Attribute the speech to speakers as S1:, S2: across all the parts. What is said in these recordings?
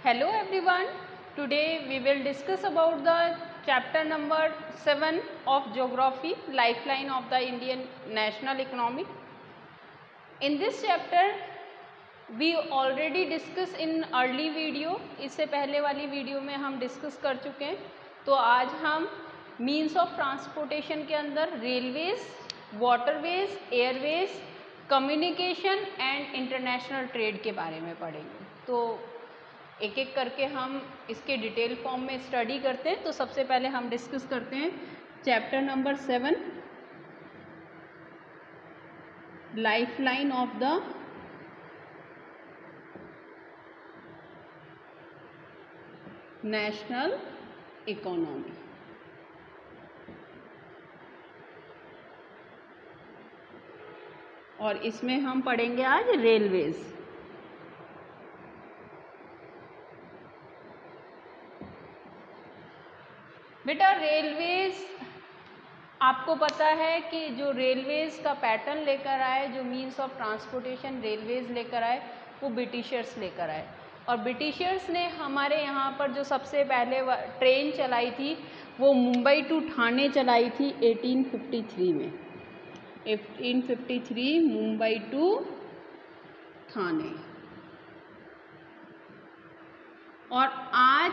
S1: Hello everyone. Today we will discuss about the chapter number 7 of Geography, Lifeline of the Indian National Economy. In this chapter we already discuss in early video. इससे पहले वाली video में हम discuss कर चुके हैं. तो आज हम मीन्स ऑफ ट्रांसपोर्टेशन के अंदर railways, waterways, Airways, communication and international trade के बारे में पढ़ेंगे. तो एक एक करके हम इसके डिटेल फॉर्म में स्टडी करते हैं. तो सबसे पहले हम डिस्कस करते हैं chapter number 7, lifeline of the national economy. और इसमें हम पढ़ेंगे आज रेलवेज. बेटा रेलवेज आपको पता है कि जो रेलवेज का पैटर्न लेकर आए, जो मीन्स ऑफ ट्रांसपोर्टेशन रेलवेज लेकर आए वो ब्रिटिशर्स लेकर आए. और ब्रिटिशर्स ने हमारे यहाँ पर जो सबसे पहले ट्रेन चलाई थी वो मुंबई टू ठाणे चलाई थी 1853 में. 1853 मुंबई टू ठाणे. और आज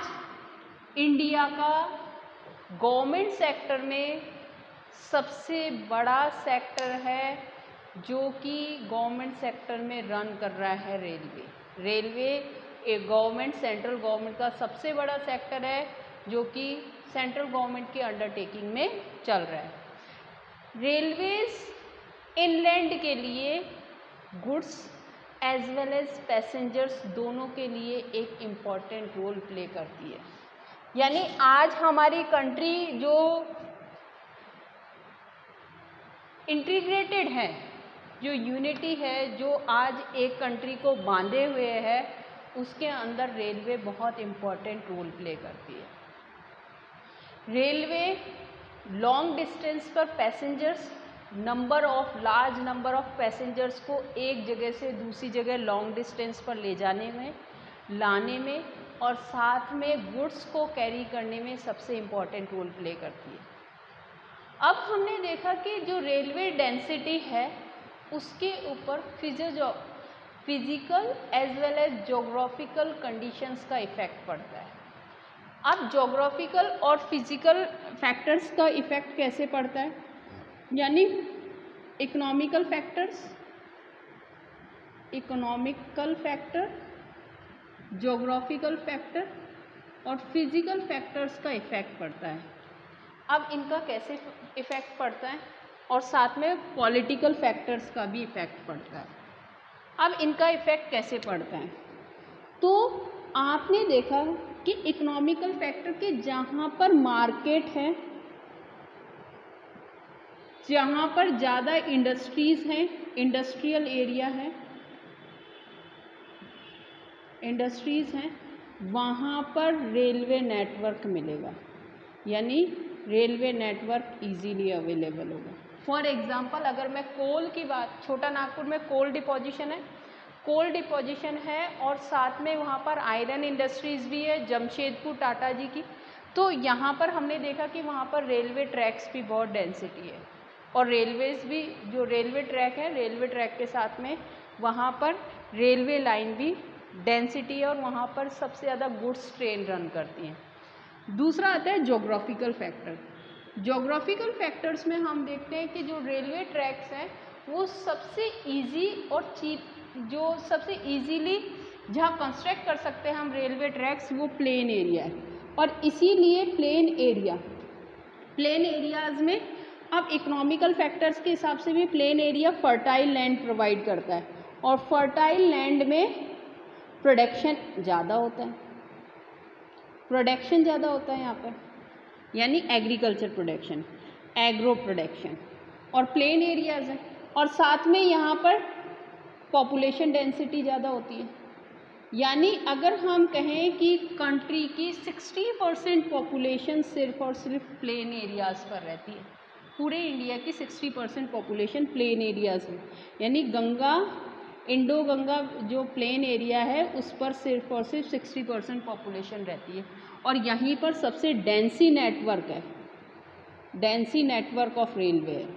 S1: इंडिया का गवर्नमेंट सेक्टर में सबसे बड़ा सेक्टर है जो कि गवर्नमेंट सेक्टर में रन कर रहा है रेलवे. रेलवे एक गवर्नमेंट, सेंट्रल गवर्नमेंट का सबसे बड़ा सेक्टर है जो कि सेंट्रल गवर्नमेंट की अंडरटेकिंग में चल रहा है. रेलवेज इनलैंड के लिए goods as well as passengers दोनों के लिए एक इम्पॉर्टेंट रोल प्ले करती है. यानी आज हमारी कंट्री जो इंटीग्रेटेड है, जो यूनिटी है, जो आज एक कंट्री को बांधे हुए है, उसके अंदर रेलवे बहुत इम्पॉर्टेंट रोल प्ले करती है. रेलवे लॉन्ग डिस्टेंस पर passengers, large number of passengers को एक जगह से दूसरी जगह लॉन्ग डिस्टेंस पर ले जाने में, लाने में और साथ में गुड्स को कैरी करने में सबसे इम्पॉर्टेंट रोल प्ले करती है. अब हमने देखा कि जो रेलवे डेंसिटी है उसके ऊपर physical as well as geographical conditions का इफ़ेक्ट पड़ता है. अब जोग्राफिकल और फिजिकल फैक्टर्स का इफ़ेक्ट कैसे पड़ता है, यानी इकोनॉमिकल फैक्टर, जोग्राफिकल फैक्टर और फिजिकल फैक्टर्स का इफ़ेक्ट पड़ता है. अब इनका कैसे इफ़ेक्ट पड़ता है और साथ में पॉलिटिकल फैक्टर्स का भी इफ़ेक्ट पड़ता है. अब इनका इफ़ेक्ट कैसे पड़ता है, तो आपने देखा कि इकोनॉमिकल फैक्टर के जहाँ पर मार्केट है, जहाँ पर ज़्यादा इंडस्ट्रीज़ हैं, इंडस्ट्रियल एरिया है, इंडस्ट्रीज़ हैं, वहाँ पर रेलवे नेटवर्क मिलेगा. यानी रेलवे नेटवर्क इजीली अवेलेबल होगा. फॉर एग्जांपल अगर मैं कोल की बात, छोटा नागपुर में कोल डिपोजिशन है और साथ में वहाँ पर आयरन इंडस्ट्रीज़ भी है, जमशेदपुर टाटा जी की. तो यहाँ पर हमने देखा कि वहाँ पर रेलवे ट्रैक्स भी बहुत डेंसिटी है और रेलवेज़ भी, जो रेलवे ट्रैक है, रेलवे ट्रैक के साथ में वहाँ पर रेलवे लाइन भी डेंसिटी है और वहाँ पर सबसे ज़्यादा गुड्स ट्रेन रन करती हैं. दूसरा आता है जोग्राफिकल फैक्टर. जोग्राफिकल फैक्टर्स में हम देखते हैं कि जो रेलवे ट्रैक्स हैं वो सबसे इजी और चीप, जो सबसे इजीली जहाँ कंस्ट्रक्ट कर सकते हैं हम रेलवे ट्रैक्स, वो प्लेन एरिया है. और इसीलिए प्लेन एरियाज़ में अब इकोनॉमिकल फैक्टर्स के हिसाब से भी plain area fertile land provide करता है और फर्टाइल लैंड में प्रोडक्शन ज़्यादा होता है यहाँ पर, यानी एग्रीकल्चर प्रोडक्शन, एग्रो प्रोडक्शन. और प्लेन एरियाज़ हैं और साथ में यहाँ पर पॉपुलेशन डेंसिटी ज़्यादा होती है. यानी अगर हम कहें कि कंट्री की 60% पॉपुलेशन सिर्फ और सिर्फ प्लेन एरियाज़ पर रहती है. पूरे इंडिया की 60% पॉपुलेशन प्लेन एरियाज़ में, यानी गंगा इंडो गंगा जो प्लेन एरिया है उस पर सिर्फ और सिर्फ 60% पॉपुलेशन रहती है और यहीं पर सबसे डेंसी नेटवर्क है, डेंसी नेटवर्क ऑफ रेलवे है,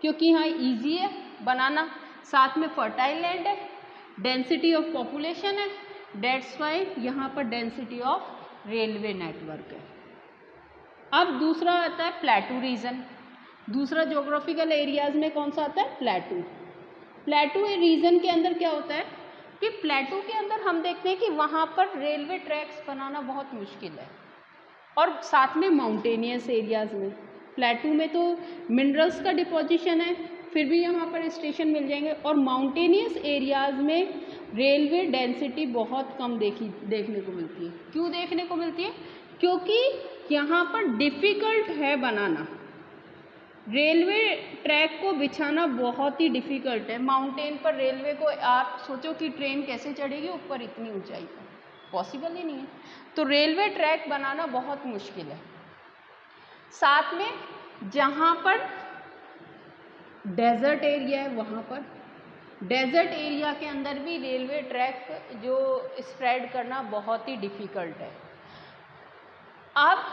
S1: क्योंकि यहाँ ईजी है बनाना, साथ में फर्टाइल लैंड है, डेंसिटी ऑफ पॉपुलेशन है, डेट्स वाई यहाँ पर डेंसिटी ऑफ रेलवे नेटवर्क है। अब दूसरा आता है प्लेटू रीजन। दूसरा ज्योग्राफिकल एरियाज में कौन सा आता है? प्लेटू। प्लेटू रीजन के अंदर क्या होता है कि प्लेटू के अंदर हम देखते हैं कि वहाँ पर रेलवे ट्रैक्स बनाना बहुत मुश्किल है और साथ में माउंटेनियस एरियाज में। प्लेटू में तो मिनरल्स का डिपोजिशन है, फिर भी यहाँ पर स्टेशन मिल जाएंगे, और माउंटेनियस एरियाज में रेलवे डेंसिटी बहुत कम देखने को मिलती है। क्यों देखने को मिलती है? क्योंकि यहाँ पर डिफ़िकल्ट है बनाना, रेलवे ट्रैक को बिछाना बहुत ही डिफ़िकल्ट है। माउंटेन पर रेलवे को आप सोचो कि ट्रेन कैसे चढ़ेगी ऊपर इतनी ऊंचाई पर, पॉसिबल ही नहीं है। तो रेलवे ट्रैक बनाना बहुत मुश्किल है। साथ में जहाँ पर डेजर्ट एरिया है वहाँ पर डेजर्ट एरिया के अंदर भी रेलवे ट्रैक जो स्प्रेड करना बहुत ही डिफ़िकल्ट है। अब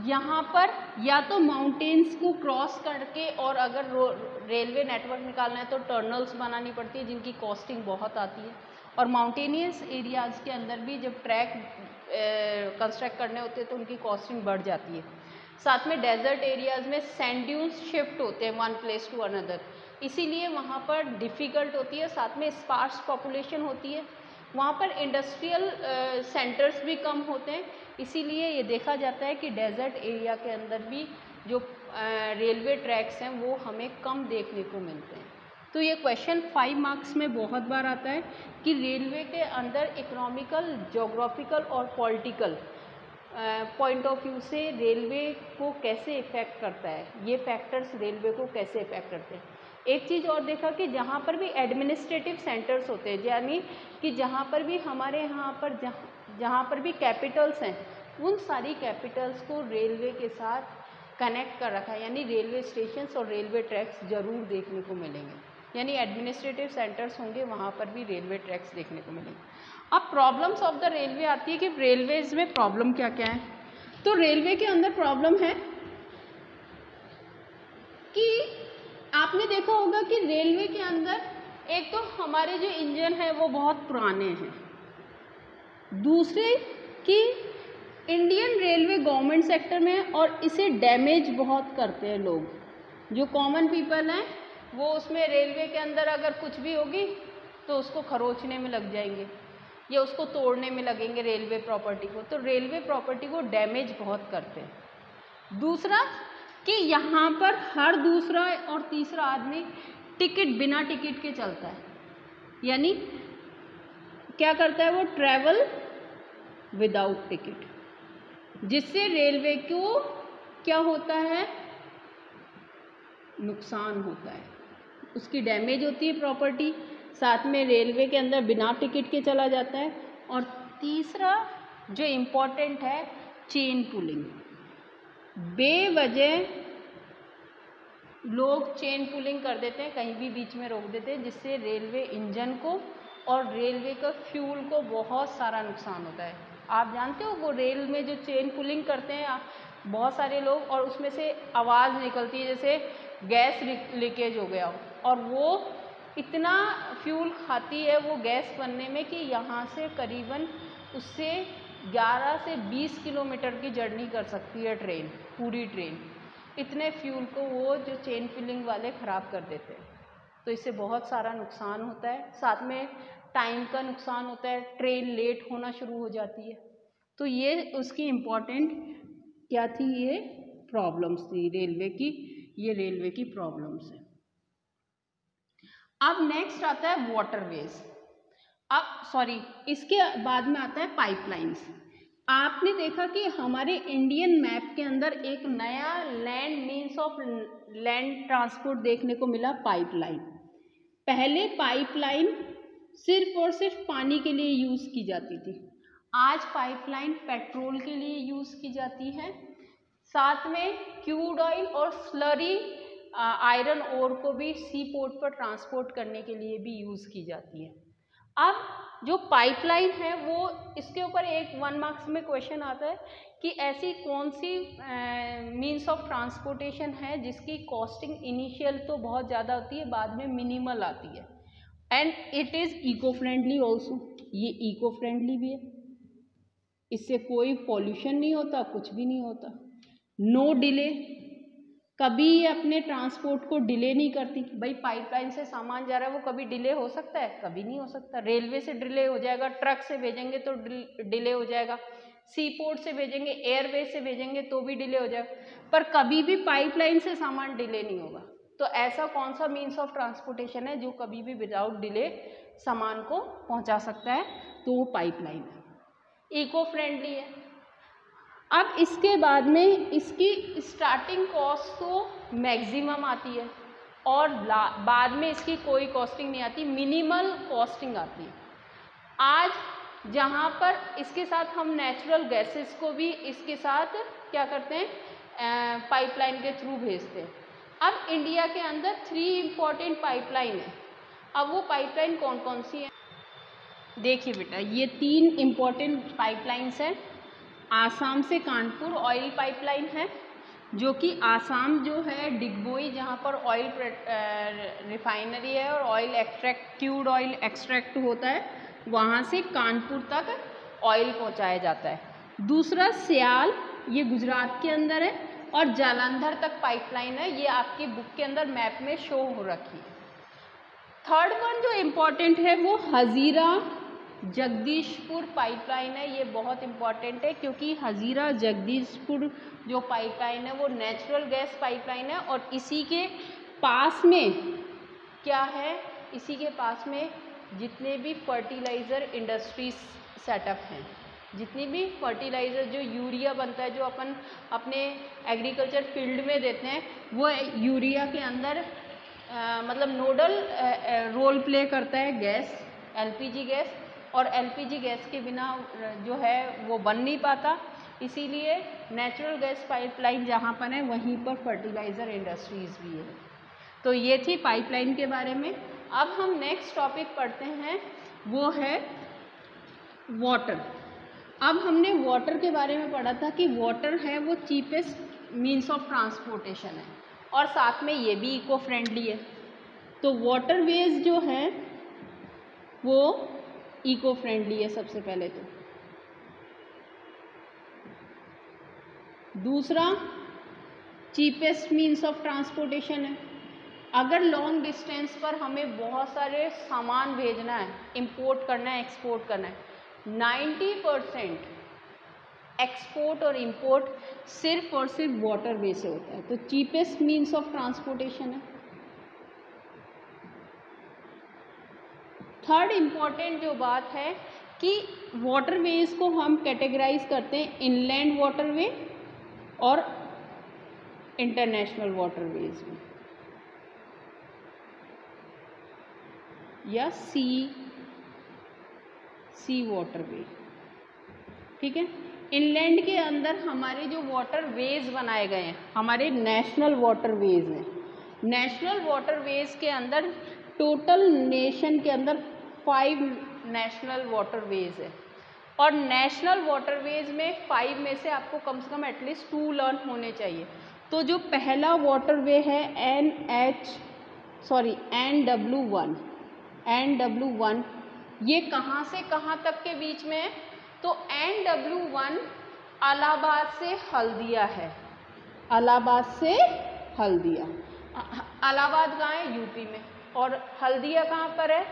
S1: यहाँ पर या तो माउंटेन्स को क्रॉस करके, और अगर रेलवे नेटवर्क निकालना है तो टर्नल्स बनानी पड़ती है जिनकी कॉस्टिंग बहुत आती है, और माउंटेनियस एरियाज़ के अंदर भी जब ट्रैक कंस्ट्रक्ट करने होते हैं तो उनकी कॉस्टिंग बढ़ जाती है। साथ में डेजर्ट एरियाज़ में सैंड ड्यून्स शिफ्ट होते हैं वन प्लेस टू अनदर, इसीलिए वहाँ पर डिफ़िकल्ट होती है। साथ में स्पार्स पॉपुलेशन होती है, वहाँ पर इंडस्ट्रियल सेंटर्स भी कम होते हैं, इसीलिए ये देखा जाता है कि डेजर्ट एरिया के अंदर भी जो रेलवे ट्रैक्स हैं वो हमें कम देखने को मिलते हैं। तो ये क्वेश्चन 5 मार्क्स में बहुत बार आता है कि रेलवे के अंदर इकोनॉमिकल, ज्योग्राफिकल और पॉलिटिकल पॉइंट ऑफ व्यू से रेलवे को कैसे इफ़ेक्ट करता है, ये फैक्टर्स रेलवे को कैसे इफ़ेक्ट करते हैं। एक चीज़ और देखा कि जहाँ पर भी एडमिनिस्ट्रेटिव सेंटर्स होते हैं, यानी कि जहाँ पर भी हमारे यहाँ पर जहाँ पर भी कैपिटल्स हैं, उन सारी कैपिटल्स को रेलवे के साथ कनेक्ट कर रखा है, यानी रेलवे स्टेशंस और रेलवे ट्रैक्स ज़रूर देखने को मिलेंगे। यानी एडमिनिस्ट्रेटिव सेंटर्स होंगे वहाँ पर भी रेलवे ट्रैक्स देखने को मिलेंगे। अब प्रॉब्लम्स ऑफ द रेलवे आती है कि रेलवेज में प्रॉब्लम क्या क्या है। तो रेलवे के अंदर प्रॉब्लम है कि आपने देखा होगा कि रेलवे के अंदर एक तो हमारे जो इंजन है वो बहुत पुराने हैं, दूसरे कि इंडियन रेलवे गवर्नमेंट सेक्टर में है और इसे डैमेज बहुत करते हैं लोग, जो कॉमन पीपल हैं वो उसमें रेलवे के अंदर अगर कुछ भी होगी तो उसको खरोचने में लग जाएंगे या उसको तोड़ने में लगेंगे रेलवे प्रॉपर्टी को, तो रेलवे प्रॉपर्टी को डैमेज बहुत करते हैं। दूसरा कि यहाँ पर हर दूसरा और तीसरा आदमी टिकट बिना टिकट के चलता है, यानी क्या करता है वो ट्रैवल विदाउट टिकट, जिससे रेलवे को क्या होता है, नुकसान होता है, उसकी डैमेज होती है प्रॉपर्टी, साथ में रेलवे के अंदर बिना टिकट के चला जाता है। और तीसरा जो इम्पोर्टेंट है चेन पुलिंग, बेवजह लोग चेन पुलिंग कर देते हैं, कहीं भी बीच में रोक देते हैं, जिससे रेलवे इंजन को और रेलवे का फ्यूल को बहुत सारा नुकसान होता है। आप जानते हो वो रेल में जो चेन पुलिंग करते हैं बहुत सारे लोग, और उसमें से आवाज़ निकलती है जैसे गैस लीकेज हो गया हो, और वो इतना फ्यूल खाती है वो गैस बनने में कि यहाँ से करीबन उससे 11 से 20 किलोमीटर की जर्नी कर सकती है ट्रेन, पूरी ट्रेन। इतने फ्यूल को वो जो चेन पुलिंग वाले ख़राब कर देते हैं, तो इससे बहुत सारा नुकसान होता है। साथ में टाइम का नुकसान होता है, ट्रेन लेट होना शुरू हो जाती है। तो ये उसकी इम्पोर्टेंट क्या थी, ये प्रॉब्लम्स थी रेलवे की, ये रेलवे की प्रॉब्लम्स है। अब नेक्स्ट आता है वाटरवेज, इसके बाद में आता है पाइपलाइंस। आपने देखा कि हमारे इंडियन मैप के अंदर एक नया land means of land transport देखने को मिला, पाइपलाइन। पहले पाइपलाइन सिर्फ और सिर्फ पानी के लिए यूज़ की जाती थी, आज पाइपलाइन पेट्रोल के लिए यूज़ की जाती है। साथ में क्रूड ऑयल और स्लरी आयरन ओर को भी सी पोर्ट पर ट्रांसपोर्ट करने के लिए भी यूज़ की जाती है। अब जो पाइपलाइन है वो इसके ऊपर एक 1 मार्क्स में क्वेश्चन आता है कि ऐसी कौन सी मीन्स ऑफ ट्रांसपोर्टेशन है जिसकी कॉस्टिंग इनिशियल तो बहुत ज़्यादा होती है, बाद में मिनिमल आती है, and it is eco friendly also. ये इको फ्रेंडली भी है, इससे कोई पॉल्यूशन नहीं होता, कुछ भी नहीं होता। नो डिले, कभी ये अपने ट्रांसपोर्ट को डिले नहीं करती। भाई पाइपलाइन से सामान जा रहा है, वो कभी डिले हो सकता है? कभी नहीं हो सकता। रेलवे से डिले हो जाएगा, ट्रक से भेजेंगे तो डिले हो जाएगा, सी पोर्ट से भेजेंगे, एयरवे से भेजेंगे तो भी डिले हो जाएगा, पर कभी भी पाइपलाइन से सामान डिले नहीं होगा। तो ऐसा कौन सा मीन्स ऑफ ट्रांसपोर्टेशन है जो कभी भी विदाउट डिले सामान को पहुंचा सकता है? तो वो पाइपलाइन है, इको फ्रेंडली है। अब इसके बाद में इसकी स्टार्टिंग कॉस्ट तो मैक्सिमम आती है और बाद में इसकी कोई कॉस्टिंग नहीं आती, मिनिमल कॉस्टिंग आती है। आज जहाँ पर इसके साथ हम नेचुरल गैसेस को भी इसके साथ क्या करते हैं, पाइपलाइन के थ्रू भेजते हैं। अब इंडिया के अंदर 3 इम्पॉर्टेंट पाइपलाइन है। अब वो पाइपलाइन कौन कौन सी है? देखिए बेटा, ये 3 इम्पॉर्टेंट पाइपलाइंस हैं। आसाम से कानपुर ऑयल पाइपलाइन है, जो कि आसाम जो है डिगबोई, जहाँ पर ऑयल रिफाइनरी है और oil extract, crude oil extract होता है, वहाँ से कानपुर तक ऑयल पहुँचाया जाता है। दूसरा सियाल, ये गुजरात के अंदर है, और जालंधर तक पाइपलाइन है, ये आपकी बुक के अंदर मैप में शो हो रखी है। थर्ड वन जो इम्पॉर्टेंट है वो हजीरा जगदीशपुर पाइपलाइन है। ये बहुत इम्पॉर्टेंट है क्योंकि हजीरा जगदीशपुर जो पाइपलाइन है वो नेचुरल गैस पाइपलाइन है, और इसी के पास में क्या है, इसी के पास में जितने भी फर्टिलाइज़र इंडस्ट्रीज सेटअप हैं, जितनी भी फर्टिलाइज़र जो यूरिया बनता है, जो अपन अपने एग्रीकल्चर फील्ड में देते हैं, वो यूरिया के अंदर मतलब नोडल रोल प्ले करता है गैस, एलपीजी गैस, और एलपीजी गैस के बिना जो है वो बन नहीं पाता। इसीलिए नेचुरल गैस पाइपलाइन जहाँ पर है वहीं पर फर्टिलाइज़र इंडस्ट्रीज़ भी है। तो ये थी पाइपलाइन के बारे में। अब हम नेक्स्ट टॉपिक पढ़ते हैं, वो है वाटर। अब हमने वाटर के बारे में पढ़ा था कि वाटर है वो चीपेस्ट मीन्स ऑफ ट्रांसपोर्टेशन है, और साथ में ये भी इको फ्रेंडली है। तो वाटरवेज जो है वो इको फ्रेंडली है सबसे पहले तो। दूसरा चीपेस्ट मीन्स ऑफ ट्रांसपोर्टेशन है। अगर लॉन्ग डिस्टेंस पर हमें बहुत सारे सामान भेजना है, इंपोर्ट करना है, एक्सपोर्ट करना है, 90% एक्सपोर्ट और इंपोर्ट सिर्फ और सिर्फ वाटरवे से होता है, तो चीपेस्ट मीन्स ऑफ ट्रांसपोर्टेशन है। थर्ड इम्पॉर्टेंट जो बात है कि वाटरवेज को हम कैटेगराइज करते हैं इनलैंड वाटरवे और इंटरनेशनल वाटरवेज में, या सी वाटरवे। ठीक है, इनलैंड के अंदर हमारे जो वाटरवेज बनाए गए हैं, हमारे नेशनल वाटरवेज हैं। नेशनल वाटरवेज के अंदर टोटल नेशन के अंदर 5 नेशनल वाटरवेज है, और नेशनल वाटरवेज में 5 में से आपको कम से कम एटलीस्ट 2 लर्न होने चाहिए। तो जो पहला वाटरवे है NW1, ये कहाँ से कहाँ तक के बीच में है? तो NW1 इलाहाबाद से हल्दिया है, इलाहाबाद से हल्दिया। इलाहाबाद कहाँ है? यूपी में, और हल्दिया कहाँ पर है?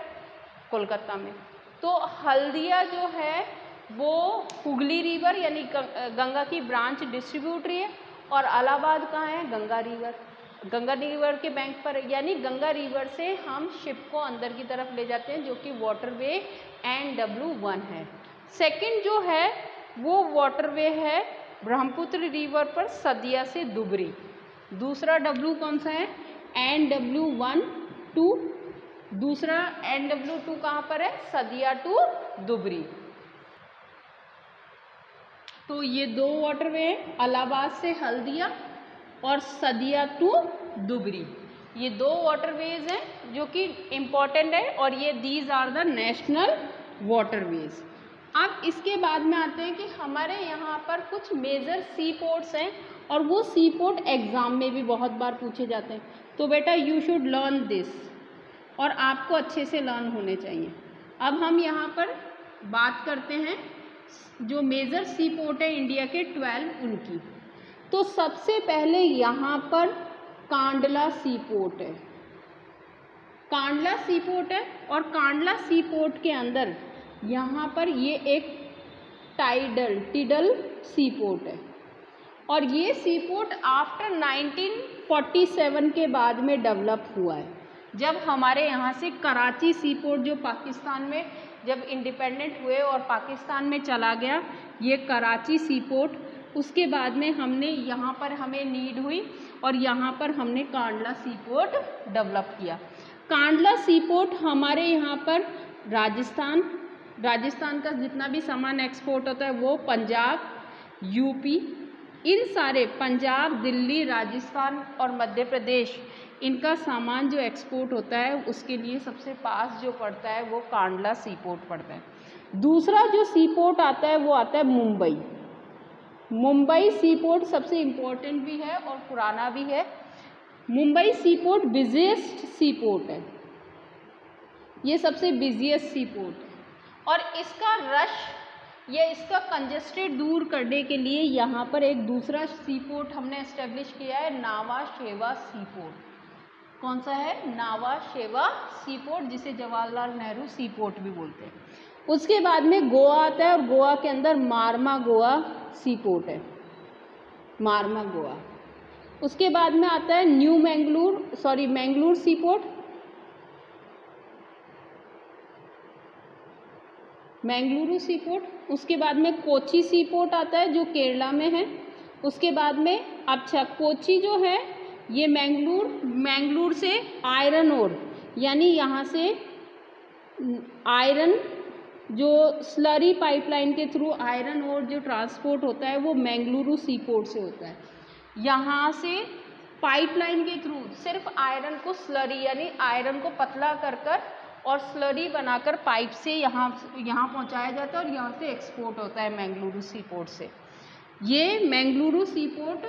S1: कोलकाता में। तो हल्दिया जो है वो हुगली रिवर यानी गंगा की ब्रांच डिस्ट्रीब्यूटरी है, और इलाहाबाद कहाँ है? गंगा रिवर के बैंक पर, यानी गंगा रिवर से हम शिप को अंदर की तरफ ले जाते हैं, जो कि वाटरवे NW1 है। सेकंड जो है वो वाटरवे है ब्रह्मपुत्र रिवर पर सदिया से दुबरी। दूसरा W कौन सा है? NW1-2। दूसरा NW2 कहाँ पर है? सदिया टू दुबरी। तो ये 2 वाटरवे हैं, इलाहाबाद से हल्दिया और सदिया टू दुबरी। ये 2 वाटरवेज हैं जो कि इम्पॉर्टेंट है और ये these are the national waterways. अब इसके बाद में आते हैं कि हमारे यहाँ पर कुछ मेजर सी पोर्ट्स हैं और वो सी पोर्ट एग्ज़ाम में भी बहुत बार पूछे जाते हैं। तो बेटा यू शुड लर्न दिस और आपको अच्छे से लर्न होने चाहिए। अब हम यहाँ पर बात करते हैं जो मेजर सी पोर्ट है इंडिया के 12 उनकी। तो सबसे पहले यहाँ पर कांडला सी पोर्ट है, कांडला सी पोर्ट है और कांडला सी पोर्ट के अंदर यहाँ पर ये एक टिडल सी पोर्ट है और ये सी पोर्ट आफ्टर 1947 के बाद में डेवलप हुआ है। जब हमारे यहाँ से कराची सी पोर्ट जो पाकिस्तान में जब इंडिपेंडेंट हुए और पाकिस्तान में चला गया ये कराची सी पोर्ट, उसके बाद में हमने यहाँ पर हमें नीड हुई और यहाँ पर हमने कांडला सी पोर्ट डेवलप किया। कांडला सी पोर्ट हमारे यहाँ पर राजस्थान का जितना भी सामान एक्सपोर्ट होता है वो पंजाब, यूपी, इन सारे पंजाब, दिल्ली, राजस्थान और मध्य प्रदेश, इनका सामान जो एक्सपोर्ट होता है उसके लिए सबसे पास जो पड़ता है वो कांडला सी पोर्ट पड़ता है। दूसरा जो सी पोर्ट आता है वो आता है मुंबई। मुंबई सी पोर्ट सबसे इम्पोर्टेंट भी है और पुराना भी है। मुंबई सी पोर्ट बिजिएस्ट सी पोर्ट है, ये सबसे बिजिएस्ट सी पोर्ट है और इसका रश या इसका कंजेस्टेड दूर करने के लिए यहाँ पर एक दूसरा सी पोर्ट हमने एस्टेब्लिश किया है, नावा शेवा सी पोर्ट। कौन सा है? नावा शेवा सी पोर्ट, जिसे जवाहरलाल नेहरू सी पोर्ट भी बोलते हैं। उसके बाद में गोवा आता है और गोवा के अंदर मार्मा गोवा सी पोर्ट है, मार्मा गोवा। उसके बाद में आता है मैंगलोर सी पोर्ट, मैंगलुरु सी पोर्ट। उसके बाद में कोची सी पोर्ट आता है जो केरला में है। उसके बाद में कोची जो है ये मैंगलोर से आयरन ओर, यानी यहाँ से आयरन जो स्लरी पाइपलाइन के थ्रू आयरन ओर जो ट्रांसपोर्ट होता है वो मैंगलुरु सी पोर्ट से होता है। यहाँ से पाइपलाइन के थ्रू सिर्फ आयरन को स्लरी यानी आयरन को पतला कर और स्लरी बनाकर पाइप से यहाँ पहुँचाया जाता है और यहाँ से एक्सपोर्ट होता है मैंगलुरु सी पोर्ट से। ये मैंगलुरु सी पोर्ट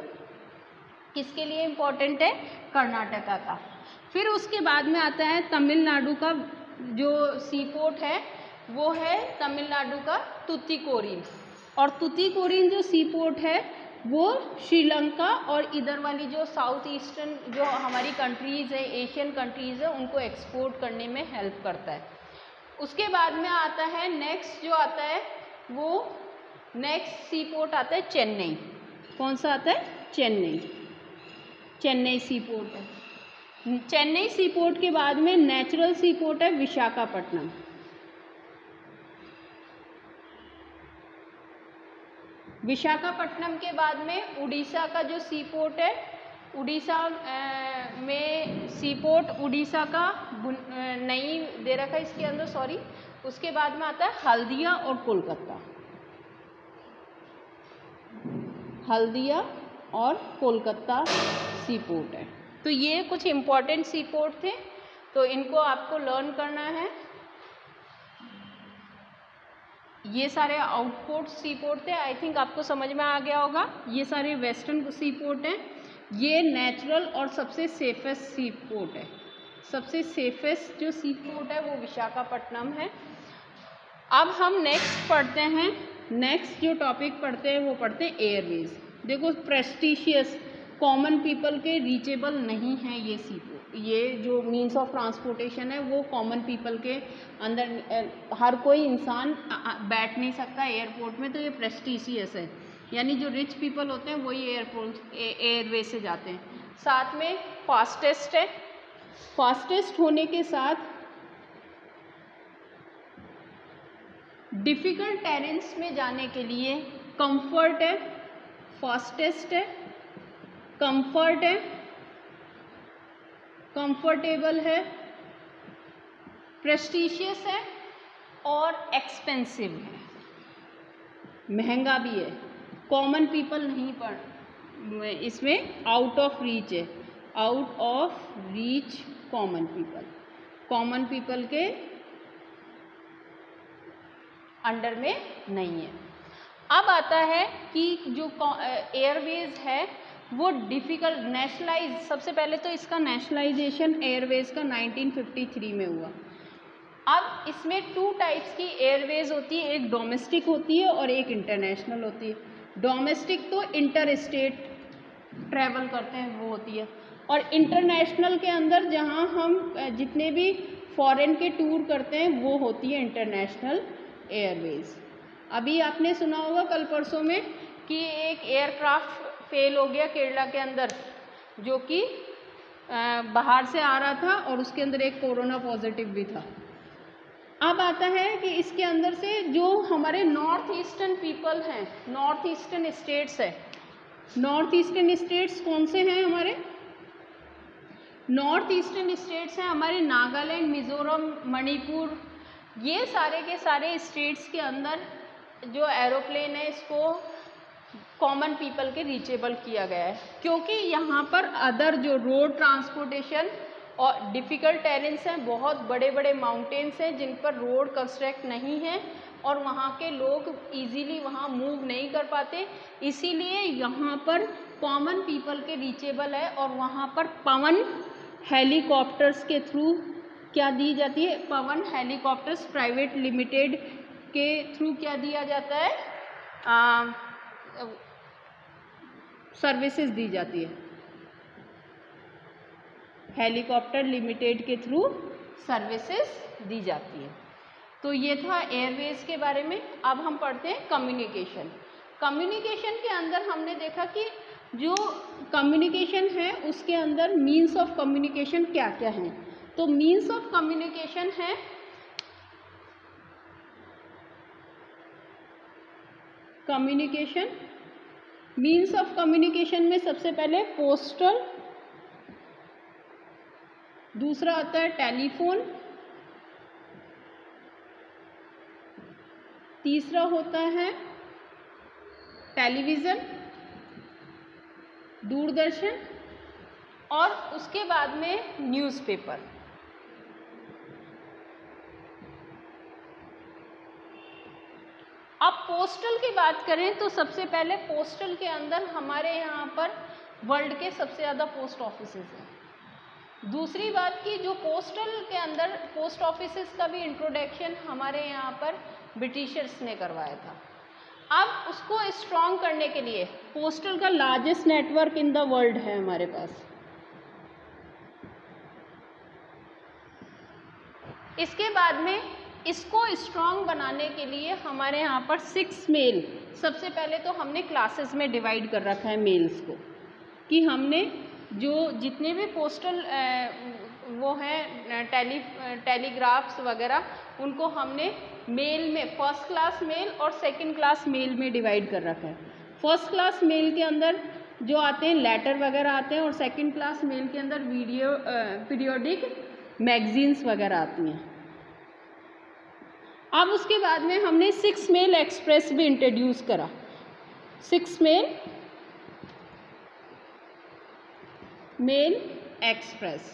S1: किसके लिए इम्पोर्टेंट है? कर्नाटका का। फिर उसके बाद में आता है तमिलनाडु का जो सी पोर्ट है वो है तमिलनाडु का तुतीकोरिन, और तुतीकोरिन जो सी पोर्ट है वो श्रीलंका और इधर वाली जो साउथ ईस्टर्न जो हमारी कंट्रीज़ है, एशियन कंट्रीज़ है, उनको एक्सपोर्ट करने में हेल्प करता है। उसके बाद में आता है नेक्स्ट जो आता है वो नेक्स्ट सी पोर्ट आता है चेन्नई। कौन सा आता है? चेन्नई सी पोर्ट है। चेन्नई सी पोर्ट के बाद में नेचुरल सी पोर्ट है विशाखापट्टनम। विशाखापट्टनम के बाद में उड़ीसा का जो सी पोर्ट है, उड़ीसा में सी पोर्ट उड़ीसा का नहीं दे रखा है इसके अंदर, सॉरी। उसके बाद में आता है हल्दिया और कोलकाता, हल्दिया और कोलकाता सी पोर्ट है। तो ये कुछ इम्पोर्टेंट सी पोर्ट थे, तो इनको आपको लर्न करना है। ये सारे आउटपोर्ट सी पोर्ट थे, आई थिंक आपको समझ में आ गया होगा। ये सारे वेस्टर्न सी पोर्ट हैं। ये नेचुरल और सबसे सेफेस्ट सी पोर्ट है। सबसे सेफेस्ट जो सी पोर्ट है वो विशाखापट्टनम है। अब हम नेक्स्ट पढ़ते हैं, नेक्स्ट जो टॉपिक पढ़ते हैं वो पढ़ते हैं एयरवेज। देखो प्रेस्टिशियस कॉमन पीपल के रीचेबल नहीं है ये सी पोर्ट, ये जो मीन्स ऑफ ट्रांसपोर्टेशन है वो कॉमन पीपल के अंदर हर कोई इंसान बैठ नहीं सकता एयरपोर्ट में, तो ये प्रेस्टिशियस है, यानी जो रिच पीपल होते हैं वही एयरवे से जाते हैं। साथ में फास्टेस्ट है, फास्टेस्ट होने के साथ डिफ़िकल्ट टेरेंस में जाने के लिए कंफर्ट है, फास्टेस्ट है, कंफर्ट है, कंफर्टेबल है, प्रेस्टिशियस है और एक्सपेंसिव है, महंगा भी है। कॉमन पीपल नहीं इसमें आउट ऑफ रीच है। Out of reach common people, common people के अंडर में नहीं है। अब आता है कि जो एयरवेज है वो डिफ़िकल्ट नेशनलाइज, सबसे पहले तो इसका नेशनलाइजेशन एयरवेज का 1953 में हुआ। अब इसमें 2 टाइप्स की एयरवेज होती है, एक डोमेस्टिक होती है और एक इंटरनेशनल होती है। डोमेस्टिक तो इंटर स्टेट ट्रैवल करते हैं वो होती है, और इंटरनेशनल के अंदर जहां हम जितने भी फॉरेन के टूर करते हैं वो होती है इंटरनेशनल एयरवेज। अभी आपने सुना होगा कल परसों में कि एक एयरक्राफ्ट फेल हो गया केरला के अंदर, जो कि बाहर से आ रहा था और उसके अंदर एक कोरोना पॉजिटिव भी था। अब आता है कि इसके अंदर से जो हमारे नॉर्थ ईस्टर्न पीपल हैं, नॉर्थ ईस्टर्न स्टेट्स है, नॉर्थ ईस्टर्न स्टेट्स कौन से हैं हमारे? नॉर्थ ईस्टर्न स्टेट्स हैं हमारे नागालैंड, मिजोरम, मणिपुर, ये सारे के सारे स्टेट्स के अंदर जो एरोप्लेन है इसको कॉमन पीपल के रीचेबल किया गया है, क्योंकि यहाँ पर अदर जो रोड ट्रांसपोर्टेशन और डिफ़िकल्ट टेरेंस हैं, बहुत बड़े बड़े माउंटेन्स हैं जिन पर रोड कंस्ट्रक्ट नहीं है और वहाँ के लोग इजीली वहाँ मूव नहीं कर पाते, इसीलिए यहाँ पर कॉमन पीपल के रीचेबल है। और वहाँ पर पवन हेलीकॉप्टर्स के थ्रू क्या दी जाती है? पवन हेलीकॉप्टर्स प्राइवेट लिमिटेड के थ्रू क्या दिया जाता है? सर्विसेज दी जाती है, हेलीकॉप्टर लिमिटेड के थ्रू सर्विसेज दी जाती है। तो ये था एयरवेज के बारे में। अब हम पढ़ते हैं कम्युनिकेशन। कम्युनिकेशन के अंदर हमने देखा कि जो कम्युनिकेशन है उसके अंदर मीन्स ऑफ कम्युनिकेशन क्या क्या हैं। तो मीन्स ऑफ कम्युनिकेशन है कम्युनिकेशन, मीन्स ऑफ कम्युनिकेशन में सबसे पहले पोस्टल, दूसरा आता है टेलीफोन, तीसरा होता है टेलीविज़न, दूरदर्शन, और उसके बाद में न्यूज़पेपर। अब पोस्टल की बात करें तो सबसे पहले पोस्टल के अंदर हमारे यहाँ पर वर्ल्ड के सबसे ज़्यादा पोस्ट ऑफिसेज हैं। दूसरी बात कि जो पोस्टल के अंदर पोस्ट ऑफिसेज का भी इंट्रोडक्शन हमारे यहाँ पर ब्रिटिशर्स ने करवाया था। अब उसको स्ट्रॉन्ग करने के लिए पोस्टल का largest network in the world है हमारे पास। इसके बाद में इसको स्ट्रॉन्ग बनाने के लिए हमारे यहाँ पर 6 मेल, सबसे पहले तो हमने क्लासेस में डिवाइड कर रखा है मेल्स को, कि हमने जो जितने भी पोस्टल वो हैं टेलीग्राफ्स वगैरह उनको हमने मेल में फर्स्ट क्लास मेल और सेकंड क्लास मेल में डिवाइड कर रखा है। फर्स्ट क्लास मेल के अंदर जो आते हैं लेटर वगैरह आते हैं, और सेकंड क्लास मेल के अंदर पीरियोडिक मैगजीन्स वगैरह आती हैं। अब उसके बाद में हमने 6 मेल एक्सप्रेस भी इंट्रोड्यूस करा। 6 मेल एक्सप्रेस,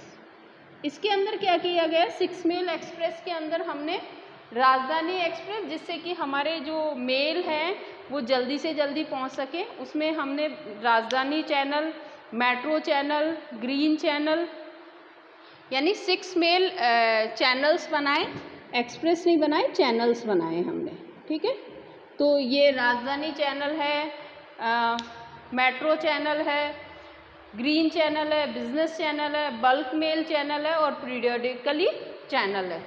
S1: इसके अंदर क्या किया गया? 6 मेल एक्सप्रेस के अंदर हमने राजधानी एक्सप्रेस, जिससे कि हमारे जो मेल हैं वो जल्दी से जल्दी पहुंच सके, उसमें हमने राजधानी channel, metro channel, green channel, यानी 6 मेल चैनल्स बनाए, एक्सप्रेस नहीं बनाए, चैनल्स बनाए हमने, ठीक है। तो ये राजधानी चैनल है, मेट्रो चैनल है, ग्रीन चैनल है, बिजनेस चैनल है, बल्क मेल चैनल है और पीरियोडिकली चैनल है।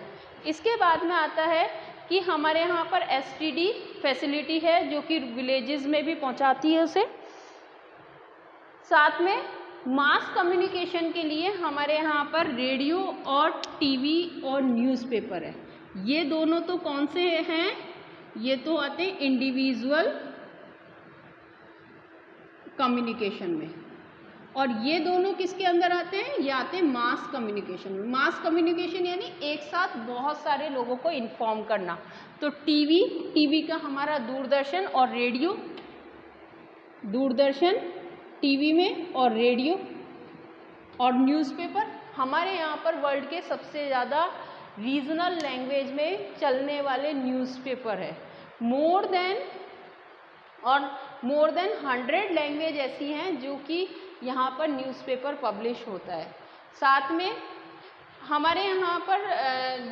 S1: इसके बाद में आता है कि हमारे यहाँ पर एसटीडी फैसिलिटी है जो कि विलेजेस में भी पहुँचाती है उसे। साथ में मास कम्युनिकेशन के लिए हमारे यहाँ पर रेडियो और टीवी और न्यूज़पेपर है। ये दोनों तो कौन से हैं? ये तो आते हैं इंडिविजुअल कम्युनिकेशन में, और ये दोनों किसके अंदर आते हैं? ये आते हैं मास कम्युनिकेशन में। मास कम्युनिकेशन यानी एक साथ बहुत सारे लोगों को इन्फॉर्म करना। तो टीवी का हमारा दूरदर्शन और रेडियो, दूरदर्शन टीवी में और रेडियो और न्यूज़पेपर हमारे यहाँ पर वर्ल्ड के सबसे ज़्यादा रीजनल लैंग्वेज में चलने वाले न्यूज़पेपर है। मोर देन 100 लैंग्वेज ऐसी हैं जो कि यहाँ पर न्यूज़पेपर पब्लिश होता है। साथ में हमारे यहाँ पर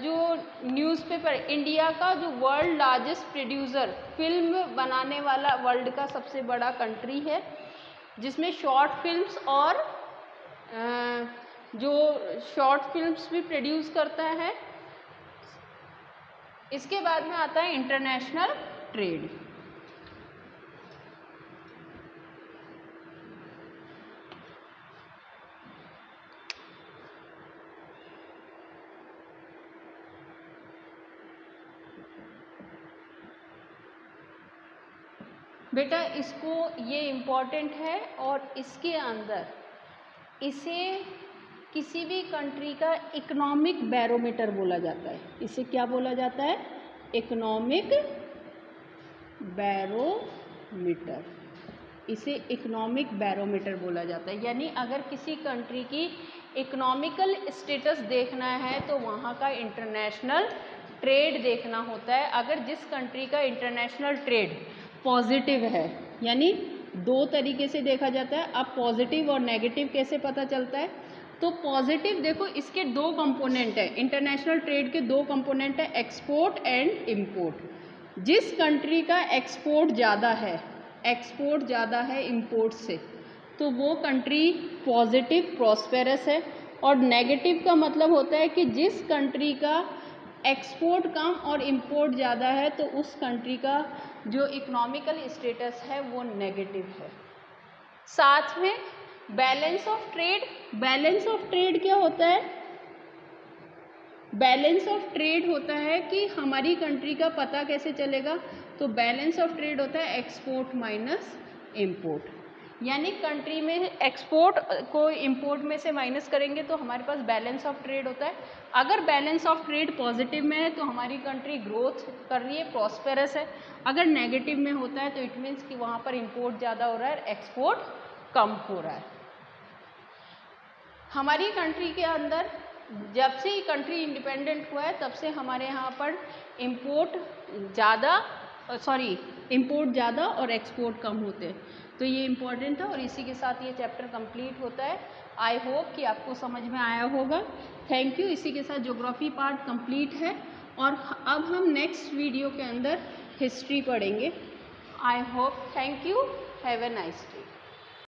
S1: जो न्यूज़पेपर, इंडिया का जो वर्ल्ड लार्जेस्ट प्रोड्यूसर, फिल्म बनाने वाला वर्ल्ड का सबसे बड़ा कंट्री है, जिसमें शॉर्ट फिल्म्स और जो शॉर्ट फिल्म्स भी प्रोड्यूस करता है। इसके बाद में आता है इंटरनेशनल ट्रेड। बेटा इसको, ये इम्पॉर्टेंट है और इसके अंदर इसे किसी भी कंट्री का इकोनॉमिक बैरोमीटर बोला जाता है। इसे क्या बोला जाता है? Economic barometer. इसे इकोनॉमिक बैरोमीटर बोला जाता है। यानी अगर किसी कंट्री की इकोनॉमिकल स्टेटस देखना है तो वहाँ का इंटरनेशनल ट्रेड देखना होता है। अगर जिस कंट्री का इंटरनेशनल ट्रेड पॉजिटिव है, यानी दो तरीके से देखा जाता है। अब पॉजिटिव और नेगेटिव कैसे पता चलता है? तो पॉजिटिव देखो, इसके दो कंपोनेंट है। इंटरनेशनल ट्रेड के दो कंपोनेंट है, एक्सपोर्ट एंड इंपोर्ट। जिस कंट्री का एक्सपोर्ट ज़्यादा है इंपोर्ट से, तो वो कंट्री पॉजिटिव प्रॉस्पेरस है। और नेगेटिव का मतलब होता है कि जिस कंट्री का एक्सपोर्ट कम और इंपोर्ट ज़्यादा है, तो उस कंट्री का जो इकोनॉमिकल स्टेटस है वो नेगेटिव है। साथ में balance of trade. Balance of trade क्या होता है? बैलेंस ऑफ ट्रेड होता है कि हमारी कंट्री का पता कैसे चलेगा? तो बैलेंस ऑफ ट्रेड होता है एक्सपोर्ट माइनस इंपोर्ट। यानी कंट्री में एक्सपोर्ट को इंपोर्ट में से माइनस करेंगे तो हमारे पास बैलेंस ऑफ ट्रेड होता है। अगर बैलेंस ऑफ ट्रेड पॉजिटिव में है तो हमारी कंट्री ग्रोथ कर रही है, प्रॉस्पेरस है। अगर नेगेटिव में होता है तो इट मीन्स कि वहाँ पर इंपोर्ट ज़्यादा हो रहा है, एक्सपोर्ट कम हो रहा है। हमारी कंट्री के अंदर जब से ही कंट्री इंडिपेंडेंट हुआ है तब से हमारे यहाँ पर इंपोर्ट ज़्यादा और एक्सपोर्ट कम होते हैं। तो ये इम्पॉर्टेंट था और इसी के साथ ये चैप्टर कंप्लीट होता है। आई होप कि आपको समझ में आया होगा। Thank you. इसी के साथ ज्योग्राफी पार्ट कंप्लीट है और अब हम नेक्स्ट वीडियो के अंदर हिस्ट्री पढ़ेंगे। I hope. Thank you. Have a nice day.